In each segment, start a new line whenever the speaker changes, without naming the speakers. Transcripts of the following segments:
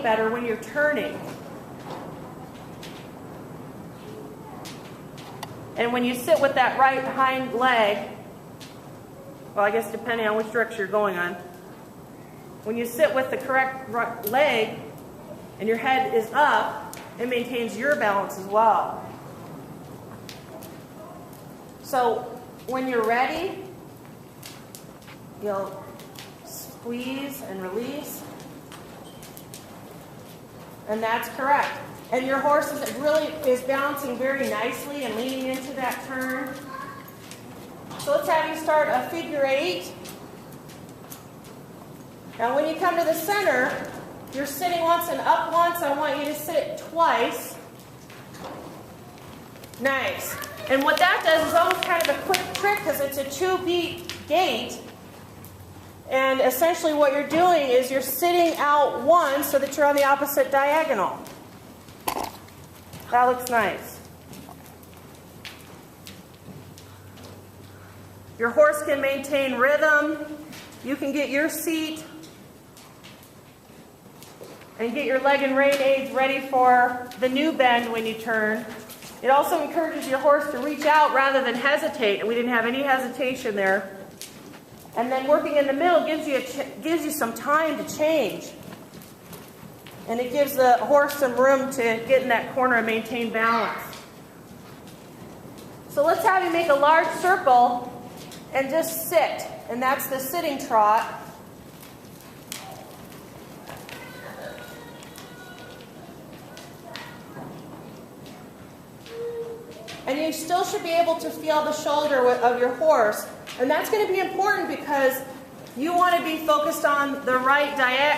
better when you're turning. And when you sit with that right hind leg, well, I guess depending on which direction you're going on, when you sit with the correct right leg and your head is up, it maintains your balance as well. So when you're ready, you'll squeeze and release. And that's correct. And your horse is balancing very nicely and leaning into that turn. So let's have you start a figure 8. Now when you come to the center, you're sitting once and up once. I want you to sit twice. Nice. And what that does is almost kind of a quick trick because it's a 2-beat gait. And essentially what you're doing is you're sitting out one so that you're on the opposite diagonal. That looks nice. Your horse can maintain rhythm. You can get your seat and get your leg and rein aids ready for the new bend when you turn. It also encourages your horse to reach out rather than hesitate. We didn't have any hesitation there. And then working in the middle gives you some time to change. And it gives the horse some room to get in that corner and maintain balance. So let's have you make a large circle and just sit. And that's the sitting trot. And you still should be able to feel the shoulder of your horse. And that's going to be important because you want to be focused on the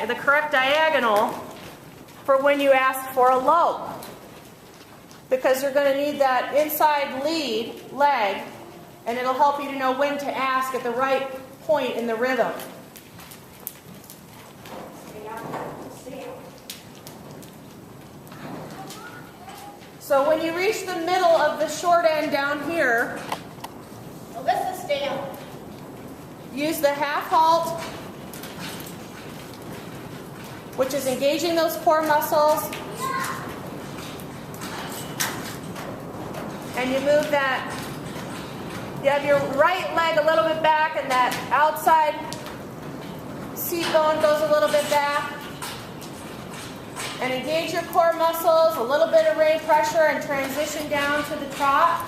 the correct diagonal for when you ask for a lope. Because you're going to need that inside lead leg, and it'll help you to know when to ask at the right point in the rhythm. So when you reach the middle of the short end down here,
Alyssa, stay up.
Use the half halt, which is engaging those core muscles. And you move that, you have your right leg a little bit back and that outside seat bone goes a little bit back. And engage your core muscles, a little bit of rein pressure and transition down to the trot.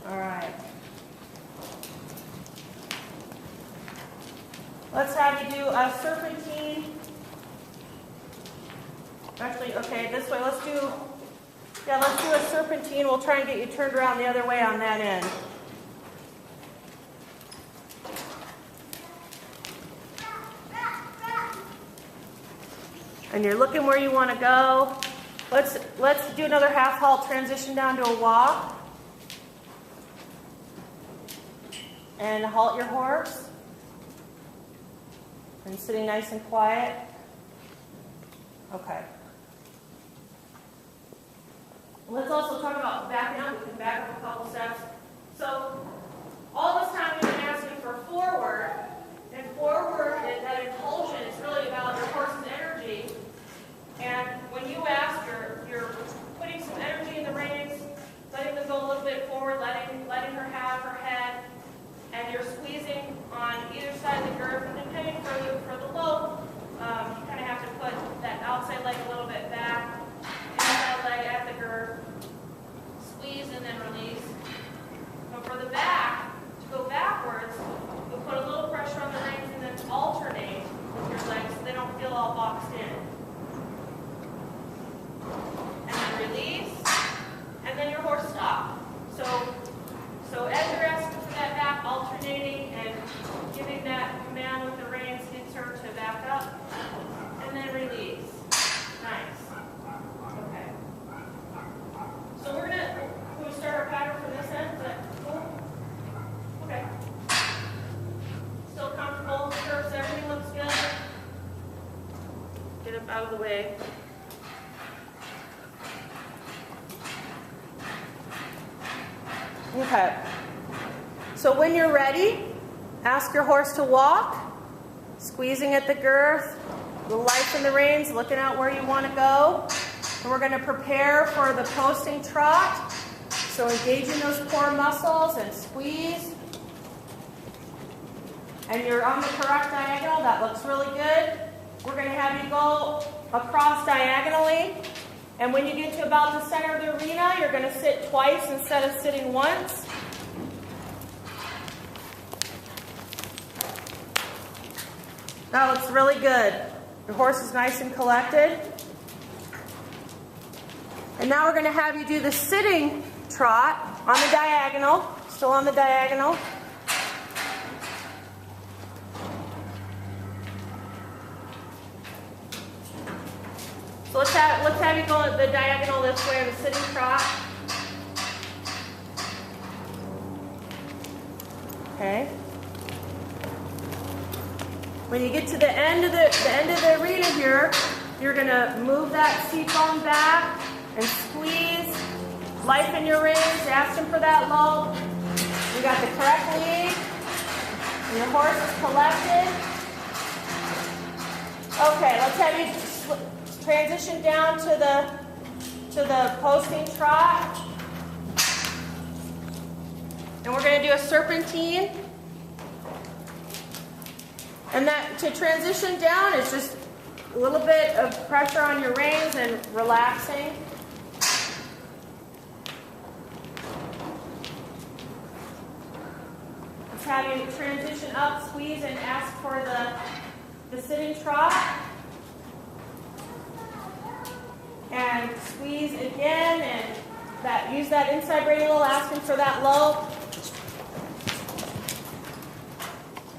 All right. Let's have you do a serpentine. Actually, okay, this way. Let's do a serpentine. We'll try and get you turned around the other way on that end. And you're looking where you want to go. Let's do another half halt, transition down to a walk. And halt your horse. And sitting nice and quiet. Okay. Let's also talk about backing up. We can back up a couple steps. So all this time we've been asking for forward. And forward, that impulsion is really about your horse's energy. And when you ask, you're putting some energy in the reins, letting them go a little bit forward, letting her have her head, and you're squeezing on either side of the girth. And depending for the lope, you kind of have to put that outside leg a little bit back, inside leg at the girth, squeeze and then release. But for the back, to go backwards, you'll put a little pressure on the reins and then alternate with your legs so they don't feel all boxed in. And then release, and then your horse stop. So as you're asking for that back, alternating and giving that command with the reins, hits her to back up, and then release. Nice. Okay. So can we start our pattern from this end? Is that cool? Okay. Still comfortable, curves, everything looks good. Get up out of the way. Okay. So when you're ready, ask your horse to walk. Squeezing at the girth, the life in the reins, looking out where you want to go. And we're going to prepare for the posting trot. So engaging those core muscles and squeeze. And you're on the correct diagonal. That looks really good. We're going to have you go across diagonally. And when you get to about the center of the arena, you're going to sit twice instead of sitting once. That looks really good. Your horse is nice and collected. And now we're going to have you do the sitting trot on the diagonal. Still on the diagonal. So let's have you go the diagonal this way, the sitting trot. Okay. When you get to the end of the arena here, you're gonna move that seat bone back and squeeze. Life in your reins, asking for that low. You got the correct lead. And your horse is collected. Okay, let's have you transition down to the posting trot. And we're going to do a serpentine. And that to transition down is just a little bit of pressure on your reins and relaxing. Let's have you transition up, squeeze, and ask for the sitting trot. And squeeze again, and use that inside radial, asking for that low.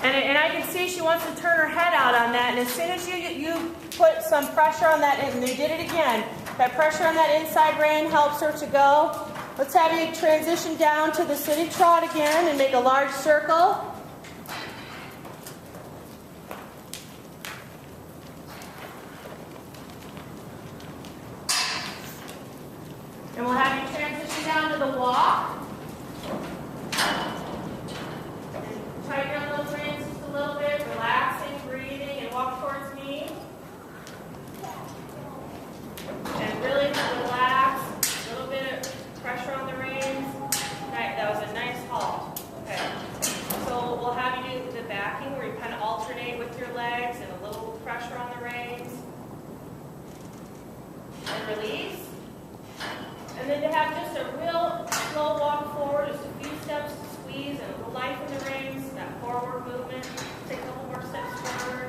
And I can see she wants to turn her head out on that. And as soon as you put some pressure on that, and you did it again, that pressure on that inside rein helps her to go. Let's have you transition down to the sitting trot again and make a large circle. And we'll have you transition down to the walk. And tighten up those reins just a little bit, relaxing, breathing, and walk towards me. And really relax. A little bit of pressure on the reins. That was a nice halt. Okay. So we'll have you do the backing where you kind of alternate with your legs and a little pressure on the reins. And release. And then to have just a real slow walk forward, just a few steps to squeeze and a little life in the reins, that forward movement. Take a couple more steps forward.